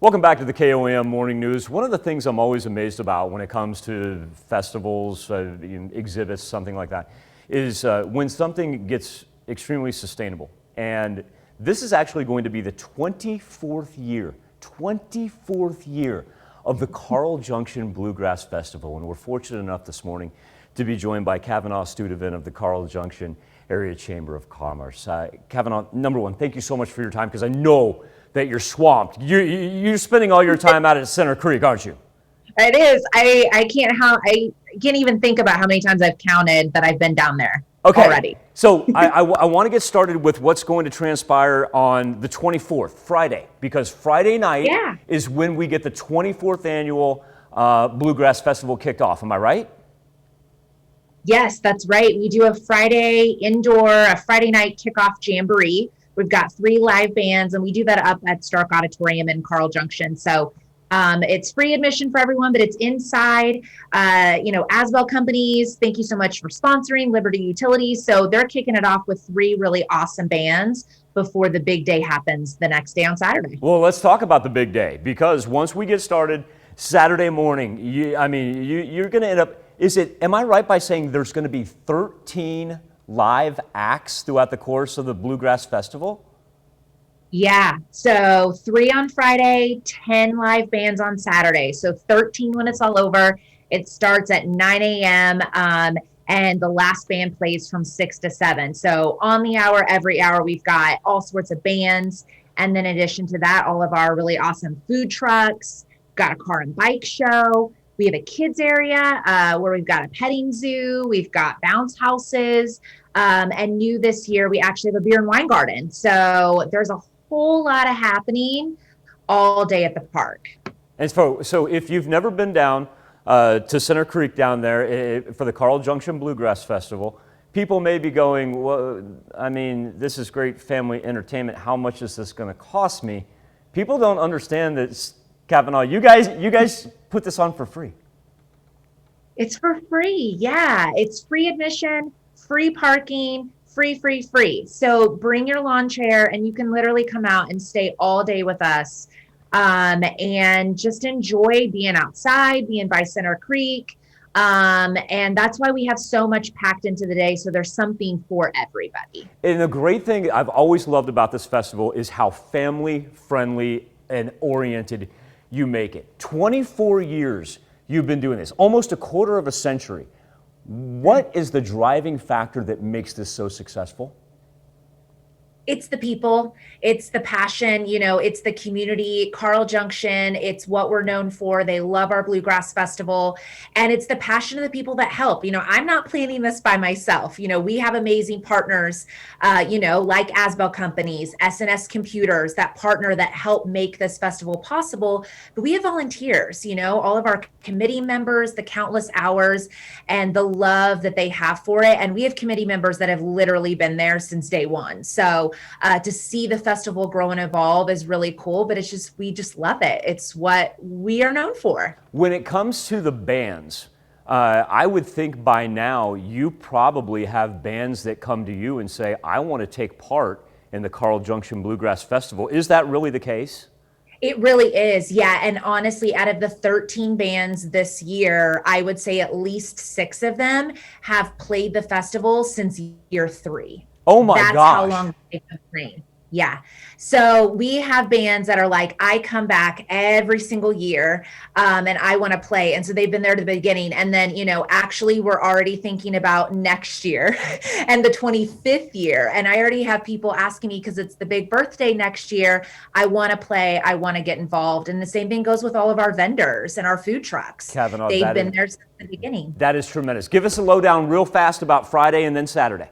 Welcome back to the KOAM Morning News. One of the things I'm always amazed about when it comes to festivals, exhibits, something like that, is when something gets extremely sustainable. And this is actually going to be the 24th year of the Carl Junction Bluegrass Festival. And we're fortunate enough this morning to be joined by Kavanaugh Studevin of the Carl Junction Area Chamber of Commerce. Kavanaugh, number one, thank you so much for your time, because I know that you're swamped. You're spending all your time out at Center Creek, aren't you? It is. I can't even think about how many times I've counted that I've been down there already. So I want to get started with what's going to transpire on the 24th, Friday, because Friday night is when we get the 24th annual Bluegrass Festival kicked off. Am I right? Yes, that's right. We do a Friday night kickoff jamboree. We've got 3 live bands, and we do that up at Stark Auditorium in Carl Junction. So it's free admission for everyone, but it's inside. Asbel Companies, thank you so much for sponsoring Liberty Utilities. So they're kicking it off with 3 really awesome bands before the big day happens the next day on Saturday. Well, let's talk about the big day, because once we get started Saturday morning, you're going to end up, am I right by saying there's going to be 13 live acts throughout the course of the Bluegrass Festival? Yeah, so 3 on Friday, 10 live bands on Saturday. So 13 when it's all over. It starts at 9 a.m. And the last band plays from 6 to 7. So on the hour, every hour, we've got all sorts of bands. And then in addition to that, all of our really awesome food trucks, got a car and bike show. We have a kids area where we've got a petting zoo. We've got bounce houses. And new this year, we actually have a beer and wine garden. So there's a whole lot of happening all day at the park. And so if you've never been down to Center Creek down there for the Carl Junction Bluegrass Festival, people may be going, well, I mean, this is great family entertainment. How much is this going to cost me? People don't understand that, Kavanaugh, you guys put this on for free. It's for free. Yeah, it's free admission, free parking, free. So bring your lawn chair and you can literally come out and stay all day with us and just enjoy being outside, being by Center Creek. And that's why we have so much packed into the day. So there's something for everybody. And the great thing I've always loved about this festival is how family friendly and oriented you make it. 24 years you've been doing this, almost a quarter of a century. What is the driving factor that makes this so successful? It's the people, it's the passion, it's the community, Carl Junction, it's what we're known for. They love our Bluegrass Festival, and it's the passion of the people that help. I'm not planning this by myself. We have amazing partners, like Asbel Companies, S&S Computers, that partner that help make this festival possible. But we have volunteers, all of our committee members, the countless hours and the love that they have for it. And we have committee members that have literally been there since day one. So to see the festival grow and evolve is really cool, but we just love it. It's what we are known for. When it comes to the bands, I would think by now you probably have bands that come to you and say, I want to take part in the Carl Junction Bluegrass Festival. Is that really the case? It really is, yeah. And honestly, out of the 13 bands this year, I would say at least 6 of them have played the festival since year 3. Oh my gosh. That's how long they've been playing. Yeah. So we have bands that are like, I come back every single year and I want to play. And so they've been there to the beginning. And then, actually we're already thinking about next year and the 25th year. And I already have people asking me, because it's the big birthday next year, I want to play, I want to get involved. And the same thing goes with all of our vendors and our food trucks. Kavanaugh, they've been there since the beginning. That is tremendous. Give us a lowdown real fast about Friday and then Saturday.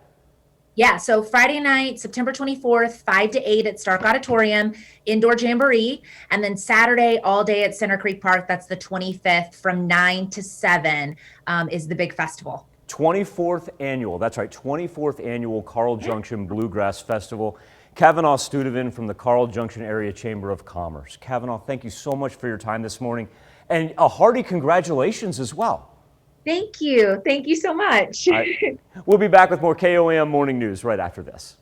Yeah, so Friday night, September 24th, 5 to 8 at Stark Auditorium, indoor jamboree. And then Saturday, all day at Center Creek Park, that's the 25th, from 9 to 7 is the big festival. 24th annual, that's right, 24th annual Carl Junction Bluegrass Festival. Kavanaugh Studevin from the Carl Junction Area Chamber of Commerce. Kavanaugh, thank you so much for your time this morning, and a hearty congratulations as well. Thank you. Thank you so much. We'll be back with more KOAM Morning News right after this.